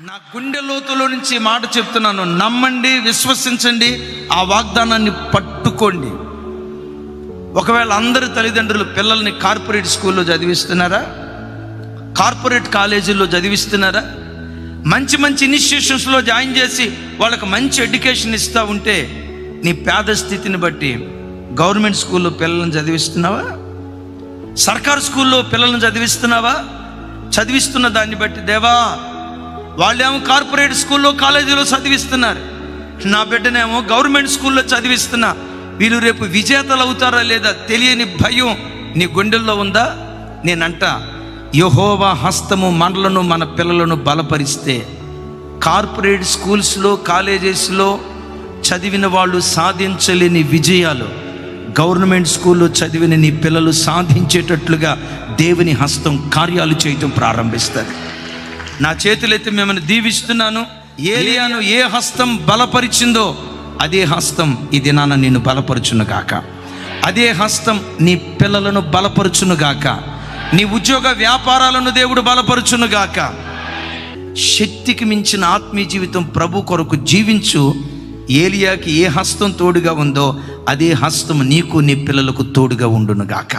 నా గుండె లోతులో నుంచి మాట చెప్తున్నాను, నమ్మండి, విశ్వసించండి, ఆ వాగ్దానాన్ని పట్టుకోండి. ఒకవేళ అందరి తల్లిదండ్రులు పిల్లల్ని కార్పొరేట్ స్కూల్లో చదివిస్తున్నారా, కార్పొరేట్ కాలేజీల్లో చదివిస్తున్నారా, మంచి మంచి ఇన్స్టిట్యూషన్స్లో జాయిన్ చేసి వాళ్ళకి మంచి ఎడ్యుకేషన్ ఇస్తూ ఉంటే, నీ పేద స్థితిని బట్టి గవర్నమెంట్ స్కూల్లో పిల్లల్ని చదివిస్తున్నావా, సర్కారు స్కూల్లో పిల్లల్ని చదివిస్తున్నావా? చదివిస్తున్న దాన్ని బట్టి దేవా, వాళ్ళేమో కార్పొరేట్ స్కూల్లో కాలేజీలో చదివిస్తున్నారు, నా బిడ్డనేమో గవర్నమెంట్ స్కూల్లో చదివిస్తున్నా, వీళ్ళు రేపు విజేతలు అవుతారా లేదా తెలియని భయం నీ గుండెల్లో ఉందా? నేనంట, యెహోవా హస్తము మనలను మన పిల్లలను బలపరిస్తే కార్పొరేట్ స్కూల్స్లో కాలేజెస్లో చదివిన వాళ్ళు సాధించలేని విజయాలు గవర్నమెంట్ స్కూల్లో చదివిన నీ పిల్లలు సాధించేటట్లుగా దేవుని హస్తం కార్యాలు చేయటం ప్రారంభిస్తుంది. నా చేతులైతే మిమ్మల్ని దీవిస్తున్నాను. ఏలియాను ఏ హస్తం బలపరిచిందో అదే హస్తం ఇది నాన్న నిన్ను బలపరచునుగాక. అదే హస్తం నీ పిల్లలను బలపరచునుగాక. నీ ఉద్యోగ వ్యాపారాలను దేవుడు బలపరచునుగాక. శక్తికి మించిన ఆత్మీయ జీవితం ప్రభు కొరకు జీవించు. ఏలియాకి ఏ హస్తం తోడుగా ఉందో అదే హస్తం నీకు నీ పిల్లలకు తోడుగా ఉండునుగాక.